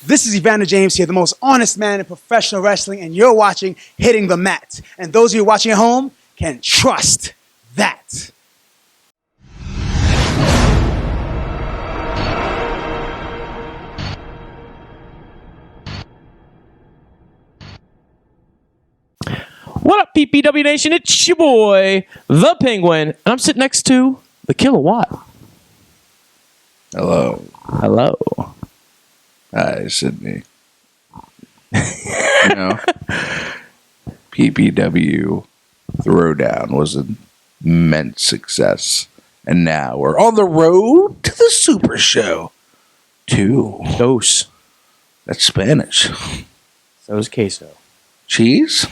This is Evander James here, the most honest man in professional wrestling, and you're watching Hitting the Mat. And those of you watching at home can trust that. What up, PPW Nation? It's your boy, the Penguin, and I'm sitting next to the Kilowatt. Hello. Hello. Hi, Sydney. You know, PPW Throwdown was an immense success. And now we're on the road to the Super Show II. Dos. That's Spanish. So is queso. Cheese?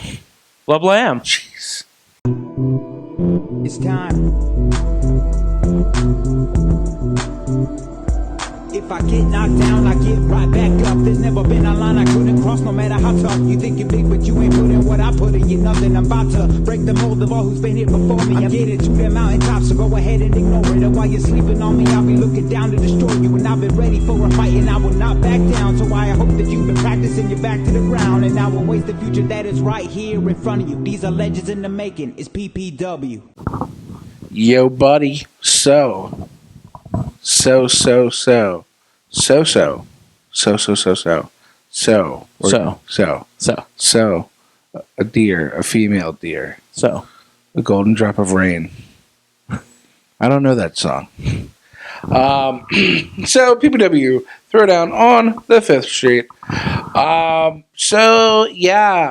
Blah blam. Cheese. It's time. If I get knocked down, I get right back up. There's never been a line I couldn't cross, no matter how tough. You think you're big, but you ain't put in what I put in. You're nothing. I'm about to break the mold of all who's been here before me. I'm getting to the mountaintops, so go ahead and ignore it. And while you're sleeping on me, I'll be looking down to destroy you. And I've been ready for a fight, and I will not back down. So I hope that you've been practicing your back to the ground. And I will waste the future that is right here in front of you. These are legends in the making. It's PPW. Yo, buddy. So, a deer, a female deer. So. A golden drop of rain. I don't know that song. So PPW Throwdown on the 5th Street.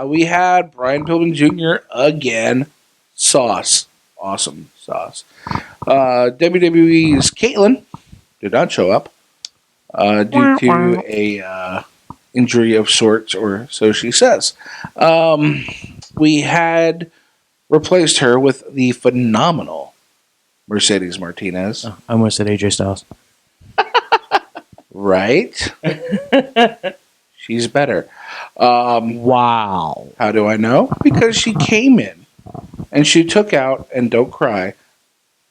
We had Brian Pillman Jr. again. Sauce. Awesome sauce. WWE's Caitlyn did not show up due to a injury of sorts, or so she says. We had replaced her with the phenomenal Mercedes Martinez. Oh, I almost said AJ Styles. Right? She's better. Wow. How do I know? Because she came in and she took out, and don't cry,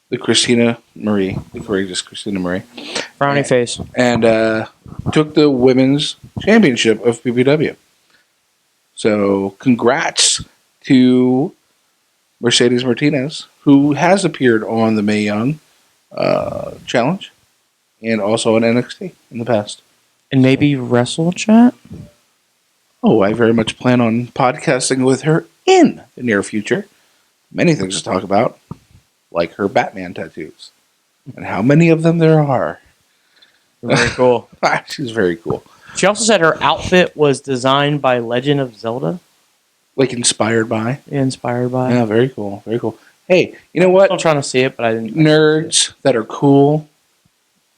the courageous Christina Marie. Frowny face. And took the women's championship of PPW. So congrats to Mercedes Martinez, who has appeared on the Mae Young Challenge and also on NXT in the past. And maybe Wrestle Chat? Oh, I very much plan on podcasting with her in the near future. Many things to talk about, like her Batman tattoos and how many of them there are. Very cool. She's very cool. She also said her outfit was designed by Legend of Zelda. Like inspired by? Inspired by. Yeah, very cool. Very cool. Hey, you know what? I'm trying to see it, but I didn't. Nerds that are cool,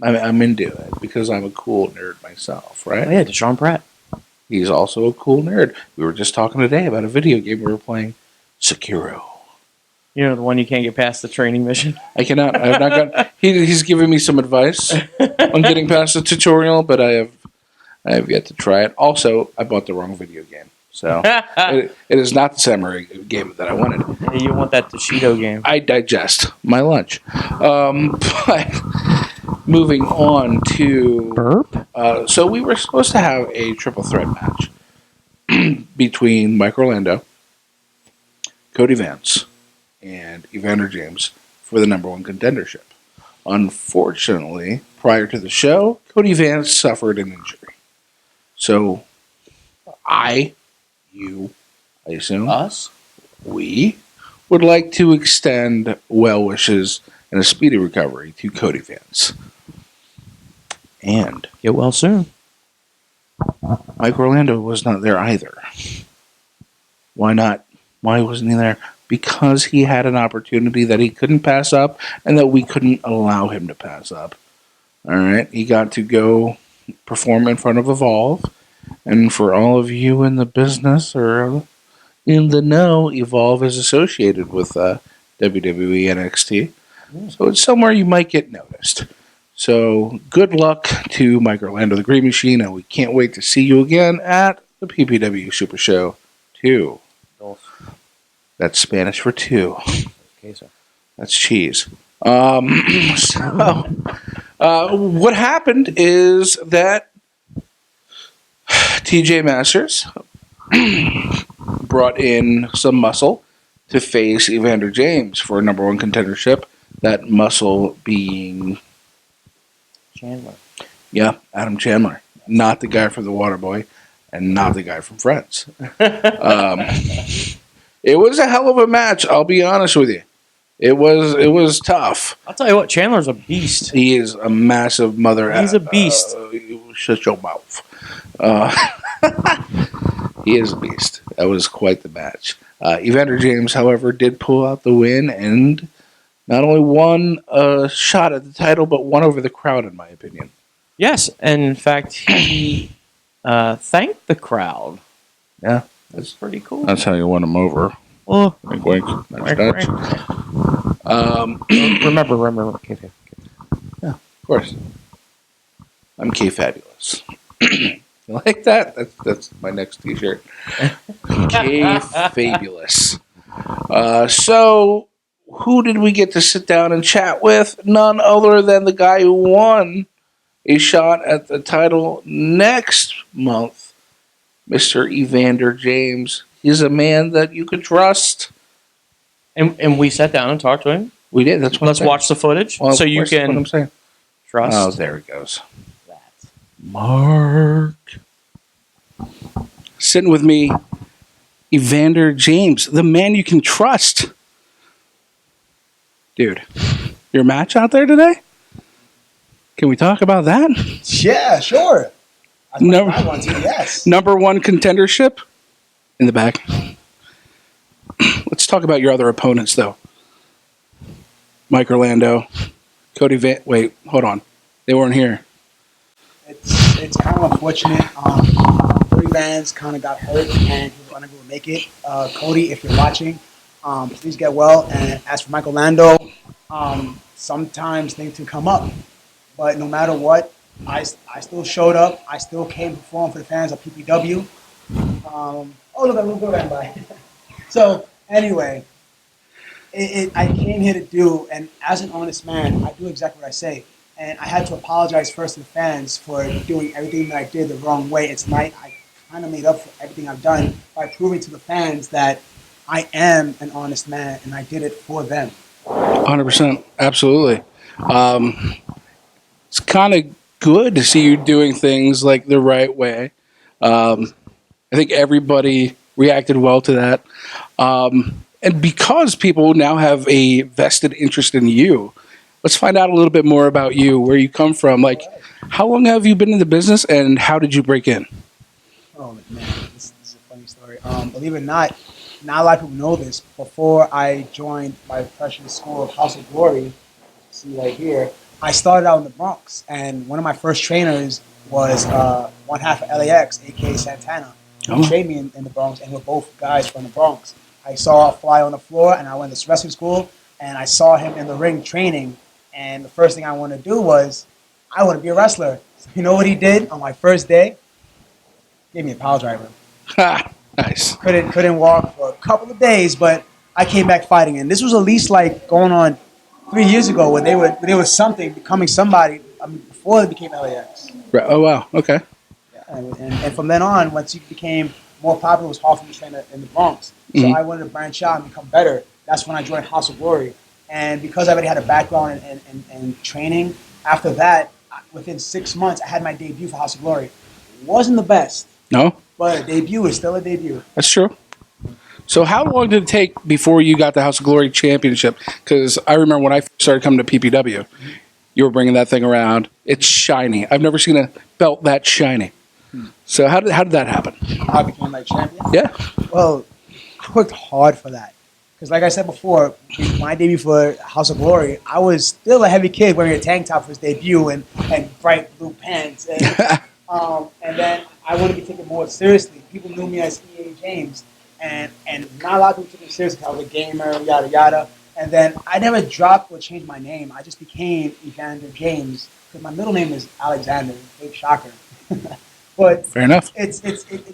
I'm into it because I'm a cool nerd myself, right? Oh, yeah, Deshaun Pratt. He's also a cool nerd. We were just talking today about a video game we were playing, Sekiro. You know, the one you can't get past the training mission? I cannot. I have not got. He's giving me some advice on getting past the tutorial, but I have yet to try it. Also, I bought the wrong video game, so it is not the samurai game that I wanted. Yeah, you want that Toshido game? I digest my lunch. But moving on to Burp. So we were supposed to have a triple threat match between Mike Orlando, Cody Vance, and Evander James for the #1 contendership. Unfortunately, prior to the show, Cody Vance suffered an injury. So I assume Us? we would like to extend well wishes and a speedy recovery to Cody Vance. And Get well soon. Mike Orlando was not there either. Why not? Why wasn't he there? Because he had an opportunity that he couldn't pass up and that we couldn't allow him to pass up. All right. He got to go perform in front of Evolve. And for all of you in the business or in the know, Evolve is associated with WWE NXT. So it's somewhere you might get noticed. So good luck to Mike Orlando, the Green Machine, and we can't wait to see you again at the PPW Supershow II. That's Spanish for two. Queso. That's cheese. What happened is that TJ Masters brought in some muscle to face Evander James for a number one contendership. That muscle being, Chandler. yeah, Adam Chandler. Not the guy from The Waterboy and not the guy from Friends. It was a hell of a match, I'll be honest with you. It was tough. I'll tell you what, Chandler's a beast. He is a massive mother. He's a beast. Shut your mouth. He is a beast. That was quite the match. Evander James, however, did pull out the win and not only won a shot at the title, but won over the crowd, in my opinion. Yes, and in fact, he thanked the crowd. Yeah. That's pretty cool. That's how you won him over. Oh, Wink, wink. Nudge, nudge. remember. Okay. Yeah, of course. I'm K-Fabulous. You like that? That's my next T-shirt. K-Fabulous. So, who did we get to sit down and chat with? None other than the guy who won a shot at the title next month, Mr. Evander James. He's a man that you could trust. And we sat down and talked to him. We did. That's what Let's watch the footage Well, so you that's what can I'm saying. trust. Oh, there it goes. that. Mark. Sitting with me, Evander James, the man you can trust. Dude, your match out there today? Can we talk about that? Yeah, sure. Number, I want to, yes. number one contendership in the back. Let's talk about your other opponents, though. Mike Orlando, Cody Van. Wait, hold on. They weren't here. It's kind of unfortunate. Cody Vans kind of got hurt and he was unable to make it. Cody, if you're watching, please get well. And as for Mike Orlando, sometimes things can come up. But no matter what, I still showed up. I still came to perform for the fans of PPW. Look, a little ran by. So anyway, I came here to do, and as an honest man, I do exactly what I say. And I had to apologize first to the fans for doing everything that I did the wrong way. It's night. I kind of made up for everything I've done by proving to the fans that I am an honest man, and I did it for them. 100%. Absolutely. It's kind of good to see you doing things like the right way. I think everybody reacted well to that. And because people now have a vested interest in you, let's find out a little bit more about you, where you come from. Like, how long have you been in the business, and how did you break in? Oh, man, this is a funny story. Believe it or not a lot of people know this. Before I joined my professional school of House of Glory, see right here, I started out in the Bronx, and one of my first trainers was one half of LAX, a.k.a. Santana. He trained me in the Bronx, and we're both guys from the Bronx. I saw a fly on the floor, and I went to wrestling school, and I saw him in the ring training, and the first thing I wanted to do was, I want to be a wrestler. So you know what he did on my first day? Gave me a pile driver. Ha! Nice. Couldn't walk for a couple of days, but I came back fighting, and this was at least like going on 3 years ago when they were something, becoming somebody. Before they became LAX. Right. Oh, wow. Okay. And from then on, once you became more popular, was hard for me to train in the Bronx. So I wanted to branch out and become better. That's when I joined House of Glory. And because I already had a background in training, after that, within 6 months, I had my debut for House of Glory. It wasn't the best, No? but a debut is still a debut. That's true. So how long did it take before you got the House of Glory championship? Because I remember when I started coming to PPW, you were bringing that thing around. It's shiny. I've never seen a belt that shiny. So how did that happen? I became like champion. Yeah. Well, I worked hard for that. Because like I said before, my debut for House of Glory, I was still a heavy kid wearing a tank top for his debut and bright blue pants. And then I wanted to be taken more seriously. People knew me as E.A. James. And not a lot of people took me seriously. I was a gamer, yada, yada. And then I never dropped or changed my name. I just became Evander James. Because my middle name is Alexander. Big shocker. But Fair enough. It's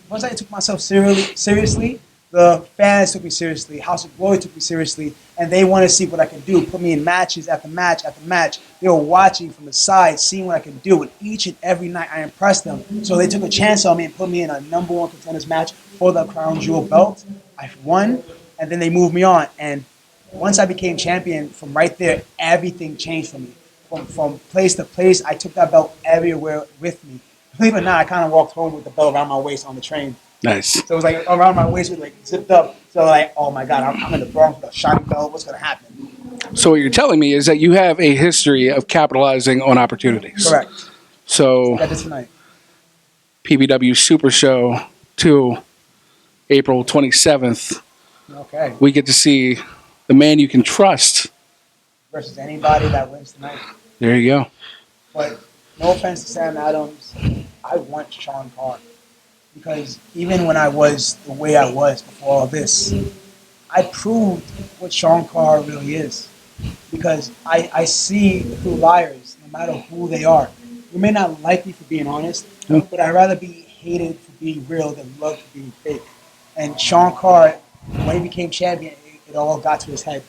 once I took myself seriously, The fans took me seriously. House of Glory took me seriously, and they want to see what I can do. Put me in matches after match after match. They were watching from the side, seeing what I can do, and each and every night I impressed them. So they took a chance on me and put me in a number one contenders match for the Crown Jewel belt. I won, and then they moved me on. And once I became champion, from right there, everything changed for me. From place to place, I took that belt everywhere with me. Believe it or not, I kind of walked home with the belt around my waist on the train. Nice. So it was like around my waist, with like zipped up. So like, oh my God, I'm in the Bronx with a shiny belt. What's gonna happen? So what you're telling me is that you have a history of capitalizing on opportunities. Correct. So Got this tonight. PPW Super Show II, April 27th, Okay. we get to see the man you can trust. Versus anybody that wins tonight. There you go. But no offense to Sam Adams, I want Sean Carr. Because even when I was the way I was before all this, I proved what Sean Carr really is. Because I see through liars, no matter who they are. You may not like me for being honest, but I'd rather be hated for being real than loved for being fake. And Sean Carr, when he became champion, it all got to his head.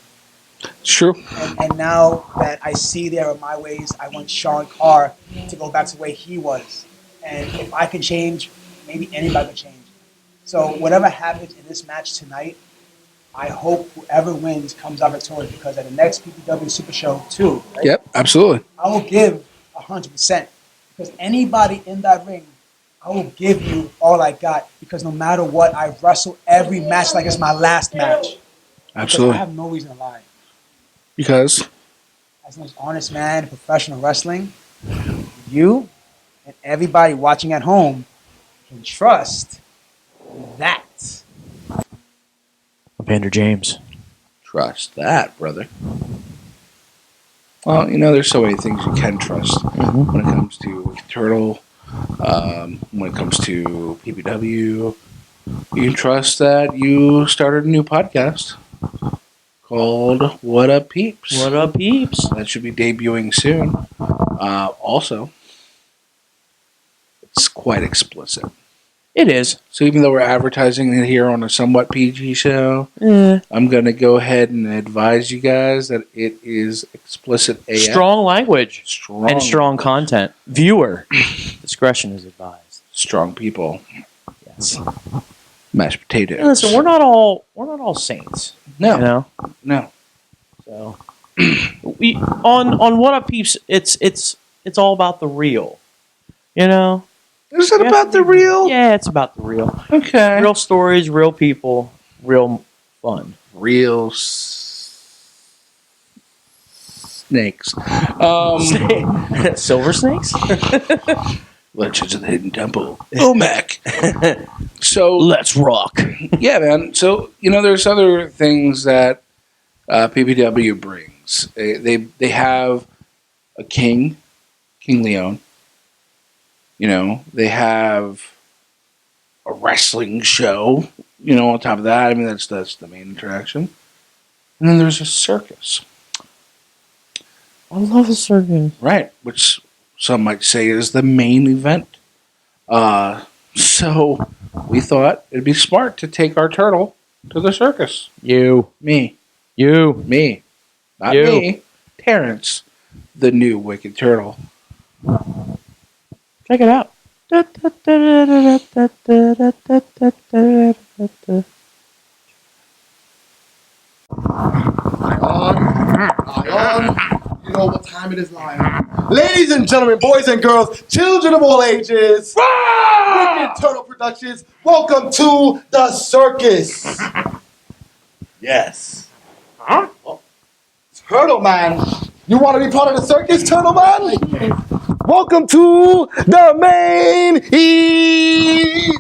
It's true. And now that I see there are my ways, I want Sean Carr to go back to the way he was. And if I can change, maybe anybody can change. So whatever happens in this match tonight, I hope whoever wins comes out victorious, because at the next PPW Super Show II, right, Yep, absolutely. I will give 100%. Because anybody in that ring, I will give you all I got. Because no matter what, I wrestle every match like it's my last match. Because Absolutely. I have no reason to lie. Because As the most honest man in professional wrestling, you and everybody watching at home can trust that. Evander James. Trust that, brother. Well, there's so many things you can trust when it comes to Wicked Turtle, when it comes to PPW. You can trust that you started a new podcast called What Up Peeps. What up, peeps? That should be debuting soon. Also, it's quite explicit. It is. So even though we're advertising it here on a somewhat PG show, I'm going to go ahead and advise you guys that it is explicit AF. Strong language Strong. and strong content. Viewer discretion is advised. Strong people. Yes. Mashed potatoes. And listen, we're not all saints. No. You know? No. So we on What Up Peeps, it's all about the real. You know? Is it about the real? Yeah, it's about the real. Okay. Real stories, real people, real fun. Real snakes. Silver snakes? Legends of the Hidden Temple. OMAC. So, Let's rock. yeah, man. So, there's other things that PPW brings. They have a King León. They have a wrestling show, on top of that. I mean, that's the main attraction. And then there's a circus. I love a circus. Right, which some might say is the main event. So we thought it'd be smart to take our turtle to the circus. Me. Not You. me. Terrence, the new Wicked Turtle. Check it out. Lyon, you know what time it is, Lyon. Ladies and gentlemen, boys and girls, children of all ages, Wicked Turtle Productions, welcome to the circus. Yes. Huh? Oh, Turtle Man, you want to be part of the circus, Turtle Man? Welcome to the main heat.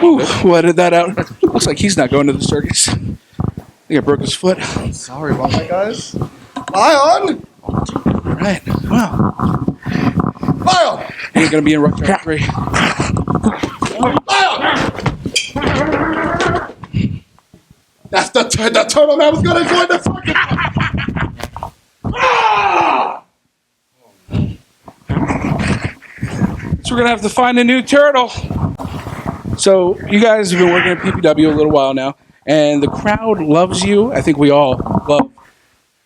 Ooh, I did that out. Looks like he's not going to the circus. I think I broke his foot. Sorry about that, guys. Lyon! All right. Well, Lyon! He ain't going to be in Rock Track 3. Lyon! That's the Turtle Man was going to join the circus. we're gonna have to find a new turtle. So you guys have been working at PPW a little while now, and the crowd loves you. I think we all love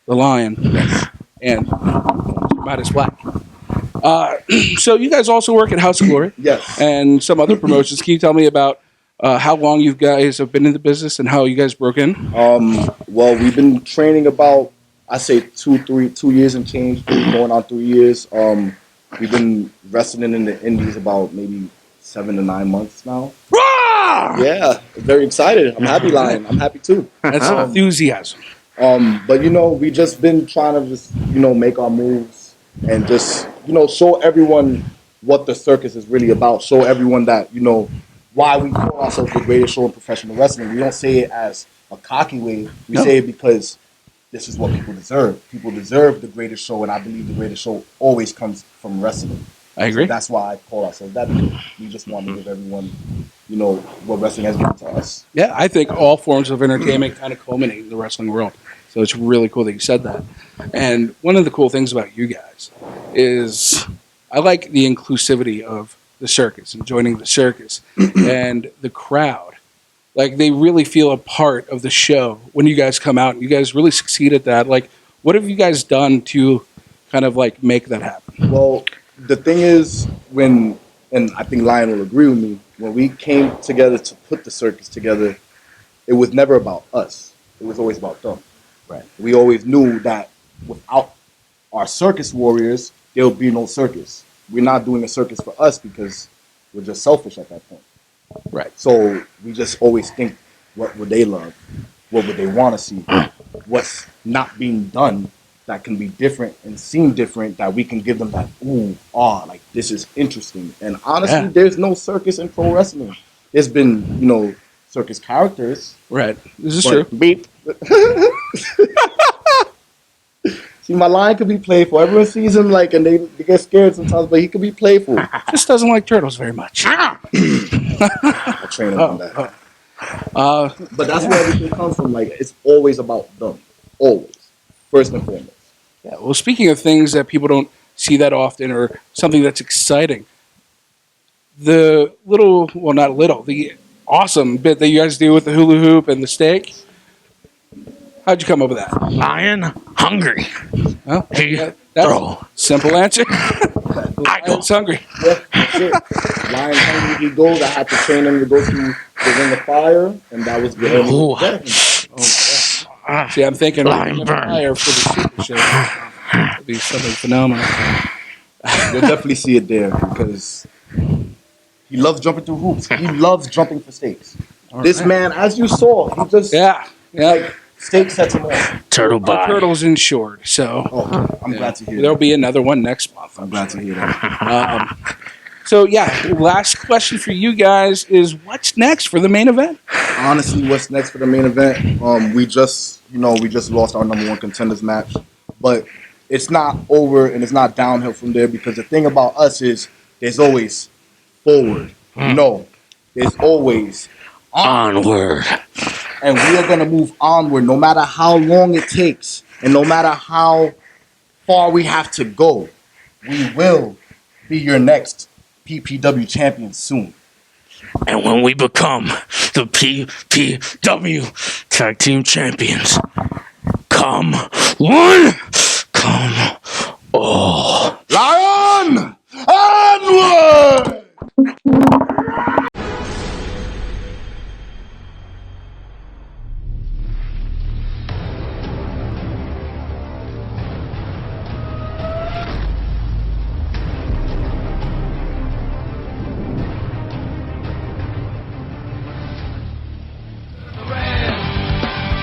the Lion and Midas Black. So you guys also work at House of Glory, Yes. and some other promotions. Can you tell me about how long you guys have been in the business and how you guys broke in? Well, we've been training about, I say 2 years and change, going on 3 years. We've been wrestling in the Indies about maybe 7 to 9 months now. Yeah, very excited. I'm happy, Lion. I'm happy too. That's enthusiasm. But we just been trying to just make our moves and just show everyone what the circus is really about. Show everyone that why we call ourselves the greatest show in professional wrestling. We don't say it as a cocky way. We say it because this is what people deserve. People deserve the greatest show, and I believe the greatest show always comes from wrestling. I agree. So that's why I call ourselves that, because we just want to give everyone, what wrestling has given to us. Yeah, I think all forms of entertainment kind of culminate in the wrestling world. So it's really cool that you said that. And one of the cool things about you guys is I like the inclusivity of the circus and joining the circus and the crowd. Like, they really feel a part of the show when you guys come out, and you guys really succeed at that. Like, what have you guys done to kind of like make that happen? Well, the thing is, and I think Lion will agree with me, when we came together to put the circus together, it was never about us. It was always about them. Right. We always knew that without our circus warriors, there would be no circus. We're not doing a circus for us because we're just selfish at that point. Right. So we just always think, what would they love? What would they want to see? What's not being done that can be different and seem different, that we can give them that, like, this is interesting. And honestly, there's no circus in pro wrestling. There's been, circus characters. Right. This is true. Beep. See, my Lion could be playful. Everyone sees him and they get scared sometimes, but he could be playful. Just doesn't like turtles very much. I train him on that. But that's where everything comes from. Like, it's always about them. Always. First and foremost. Yeah. Well, speaking of things that people don't see that often or something that's exciting, the the awesome bit that you guys do with the hula hoop and the steak, how'd you come up with that? Lion hungry. Well, Hey, that's throw. a simple answer. I go. Lion's hungry. Yeah, that's it. Lion hungry he goes. I had to train him to go through the ring of fire, and that was good. Ooh. Oh my God. See, I'm thinking Lion burn. fire for the Super Show. That'd be something phenomenal. You'll definitely see it there because he loves jumping through hoops. He loves jumping for stakes. This man, as you saw, he just steak sets him off. Turtle Our body. turtle's insured, so I'm glad to hear there'll that. be another one next month. I'm glad to hear that. Last question for you guys is, what's next for the main event? Honestly, what's next for the main event? We just lost our number one contenders match, but it's not over and it's not downhill from there, because the thing about us is there's always forward. No, there's always Onward. and we are going to move onward no matter how long it takes and no matter how far we have to go. We will be your next PPW champion soon. And when we become the PPW Tag Team Champions, come one, come all. Lion! Onward!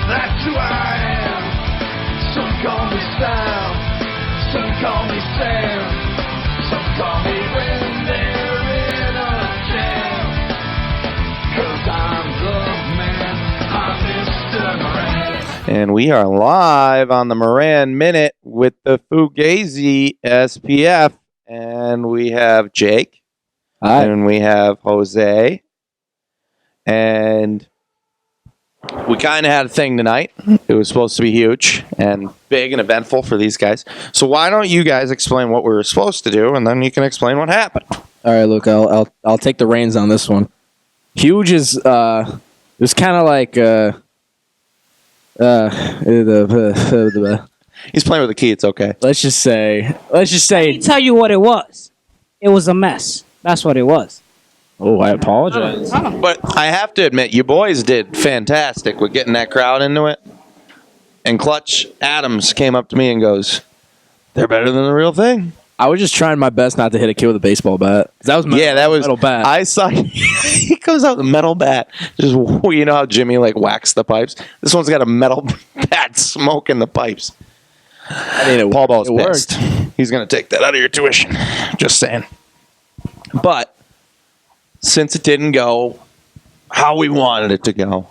That's who I am. Some call me Sal, some call me Sam, some call me when they're in a jam. 'Cause I'm the man, I'm Mr. Moran. And we are live on the Moran Minute with the Fugazi SPF. And we have Jake. Hi. And we have Jose. And we kind of had a thing tonight. It was supposed to be huge and big and eventful for these guys. So why don't you guys explain what we were supposed to do, and then you can explain what happened. All right, look, I'll take the reins on this one. Huge is it was kind of like He's playing with the key. It's okay. let's just say Let me tell you what it was. It was a mess. That's what it was. Oh, I apologize. But I have to admit, you boys did fantastic with getting that crowd into it. And Clutch Adams came up to me and goes, "They're better than the real thing." I was just trying my best not to hit a kid with a baseball bat. That was that was metal bat. I saw he comes out with a metal bat. Just you know how Jimmy like whacks the pipes. This one's got a metal bat smoking the pipes. I mean, Paul Ball's it pissed. He's gonna take that out of your tuition. Just saying. But since it didn't go how we wanted it to go,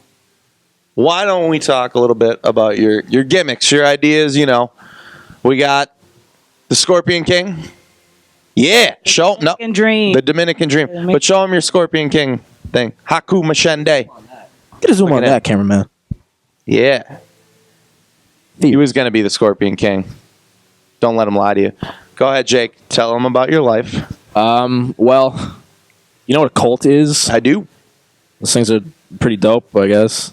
why don't we talk a little bit about your gimmicks, your ideas? You know, we got the Scorpion King. Yeah, show no Dream. the Dominican Dream. But show him your Scorpion King thing. Haku Mashende. Get a zoom Look on at that, cameraman. Yeah. He was going to be the Scorpion King. Don't let him lie to you. Go ahead, Jake. Tell him about your life. Well, you know what a cult is? I do. Those things are pretty dope, I guess.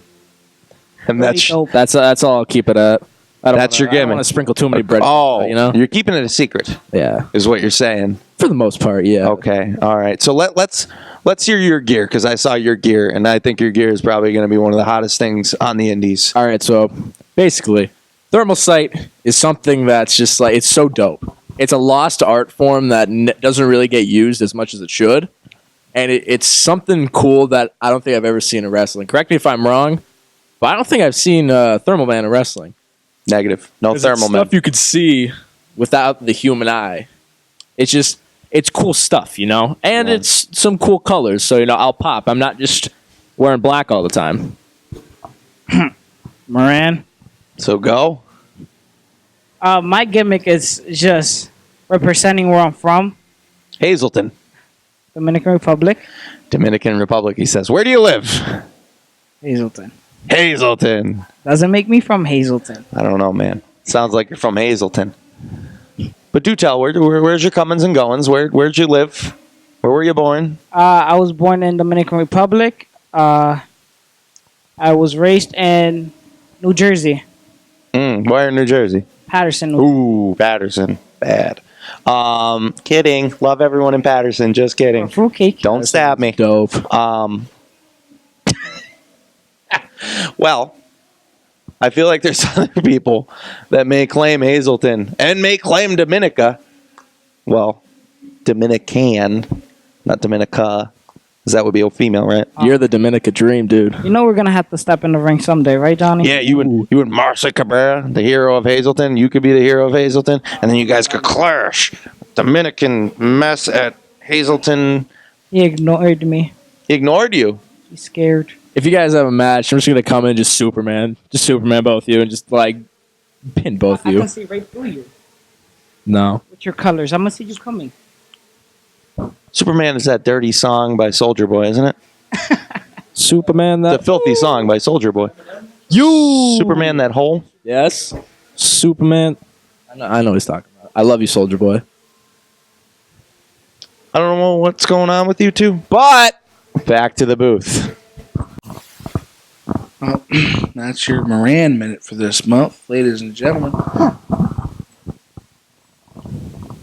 And that's That's all I'll keep it at. That's your I don't gimmick. want to sprinkle too many bread. Oh, you know? you're keeping it a secret, Yeah. is what you're saying. For the most part, yeah. Okay, all right. So let's hear your gear, because I saw your gear, and I think your gear is probably going to be one of the hottest things on the indies. All right, so basically, thermal sight is something that's just like, it's so dope. It's a lost art form that doesn't really get used as much as it should. And it's something cool that I don't think I've ever seen in wrestling. Correct me if I'm wrong, but I don't think I've seen Thermal Man in wrestling. Negative. No Thermal Man. Stuff you could see without the human eye. It's cool stuff, you know? And it's some cool colors, so, you know, I'll pop. I'm not just wearing black all the time. Moran. So go. My gimmick is just representing where I'm from, Hazleton. Dominican Republic. Dominican Republic, he says. Where do you live? Hazleton. Hazleton. Doesn't make me from Hazleton. I don't know, man. Sounds like you're from Hazleton. But do tell, where's your comings and goings? Where'd you live? Where were you born? I was born in Dominican Republic. I was raised in New Jersey. Where in New Jersey? Patterson. Ooh, Patterson. Bad. Kidding. Love everyone in Patterson. Just kidding. Fruitcake. Don't stab me. Dope. Well, I feel like there's other people that may claim Hazleton and may claim Dominica. Well, Dominican, not Dominica, because that would be a female, right? You're the Dominica Dream, dude. You know we're gonna have to step in the ring someday, right, Johnny? Yeah, you and Marcia Cabrera, the hero of Hazleton. You could be the hero of Hazleton, and then you guys could clash. Dominican mess at Hazleton. He ignored me. He ignored you. He's scared. If you guys have a match, I'm just gonna come in just Superman both of you, and just like pin both of I you. can see right through you No. with your colors. I'm gonna see you coming. Superman is that dirty song by Soulja Boy, isn't it? Superman, The filthy song by Soulja Boy. You Superman, that hole. Yes. Superman. I know what he's talking about. I love you, Soldier Boy. I don't know what's going on with you two, but back to the booth. Well, that's your Moran minute for this month, ladies and gentlemen.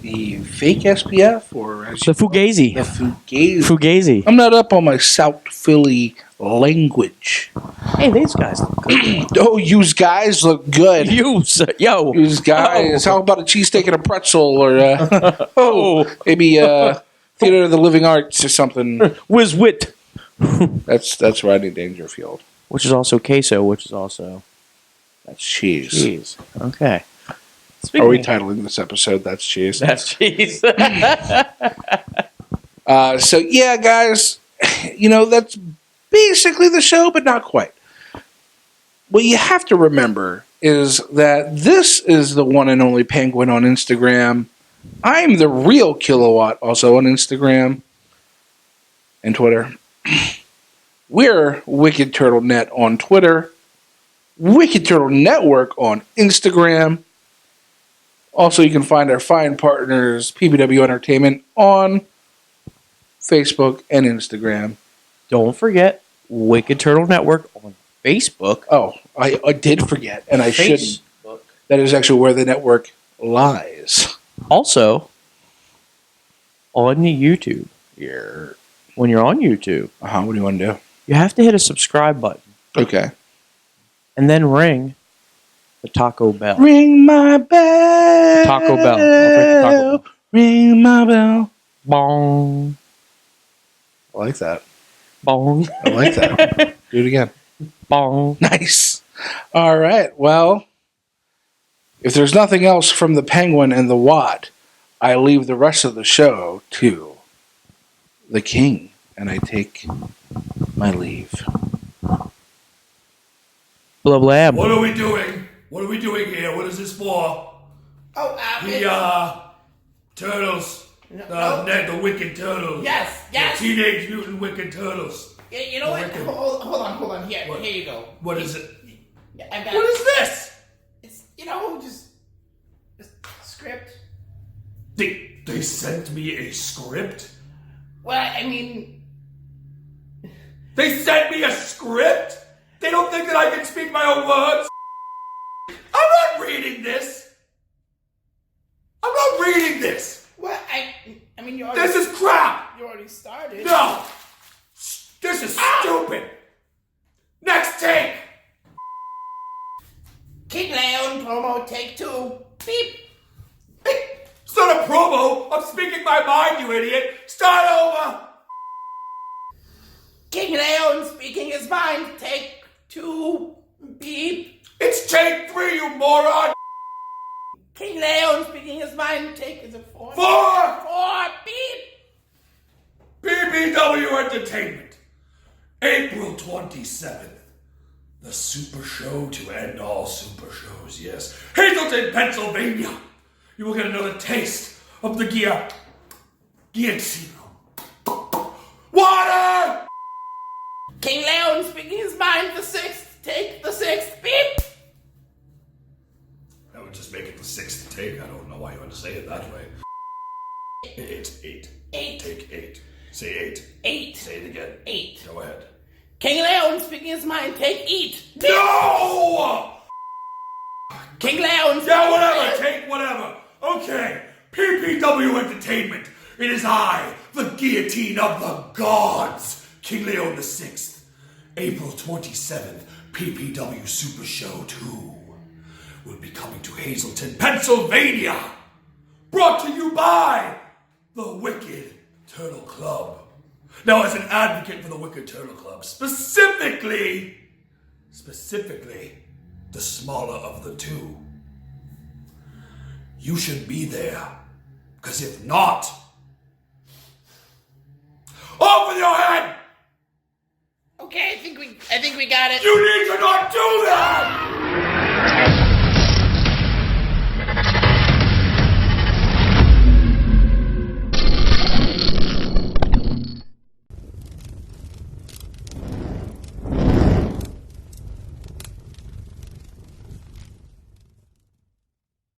The fake SPF, or as The Fugazi. the Fugazi. Fugazi. I'm not up on my South Philly language. Hey, these guys look good. Oh, yous guys look good. Yo. Yous guys. How about a cheesesteak and a pretzel, or maybe Theater of the Living Arts or something? Whiz wit. That's Rodney Dangerfield. Which is also queso, which is also That's cheese. cheese. Okay. Are we titling this episode "That's Cheese"? That's cheese. So yeah, guys, you know, that's basically the show, but not quite. What you have to remember is that this is the one and only Penguin on Instagram. I'm the real Kilowatt, also on Instagram and Twitter. We're Wicked Turtle Net on Twitter, Wicked Turtle Network on Instagram. Also, you can find our fine partners, PPW Entertainment, on Facebook, and Instagram. Don't forget Wicked Turtle Network on Facebook. Oh, I did forget, and I shouldn't. Facebook. That is actually where the network lies. Also, on the YouTube. Here. When you're on YouTube, What do you want to do? you have to hit a subscribe button Okay. and then ring the Taco Bell. Ring my bell. Taco Bell. I'll take the Taco Bell. Ring my bell. Bong. I like that. Bong. I like that. Do it again. Bong. Nice. All right. Well, if there's nothing else from the Penguin and the Watt, I leave the rest of the show to the King, and I take my leave. Blah blah. What are we doing? What are we doing here? What is this for? The turtles. The wicked turtles. Yes. The Teenage Mutant Wicked Turtles. You know what? Hold on. Here you go. What is it? I've got, What is this? It's just script. They sent me a script? Well, I mean, They sent me a script? They don't think that I can speak my own words? I'm not reading this. I'm not reading this. well, I mean, you already. This is crap. You already started. No. This is stupid. Next take. King León promo take 2. Beep. It's not a promo. I'm speaking my mind, you idiot. Start over. King León speaking his mind. Take 2. Beep. It's take 3, you moron. King León speaking his mind. Take is it 4? 4. 4. Beep. PPW Entertainment. April 27th. The Super Show to end all Super Shows, yes. Hazleton, Pennsylvania. You will get another taste of the guillotine. Water! King León speaking his mind. The 6th. Take the 6th. Beep. I would just make it the 6th take. I don't know why you want to say it that way. It's 8. 8. Take 8. Say 8. 8. Say it again. 8. Go ahead. King León speaking his mind. Take eat. No! King León. Yeah, whatever. Take whatever. Okay. PPW Entertainment. It is I, the guillotine of the gods. King León the 6th. April 27th. PPW Super Show II will be coming to Hazleton, Pennsylvania. Brought to you by the Wicked Turtle Club. Now, as an advocate for the Wicked Turtle Club, specifically, the smaller of the two, you should be there. Because if not, off with your head! Okay, I think we got it. You need to not do that!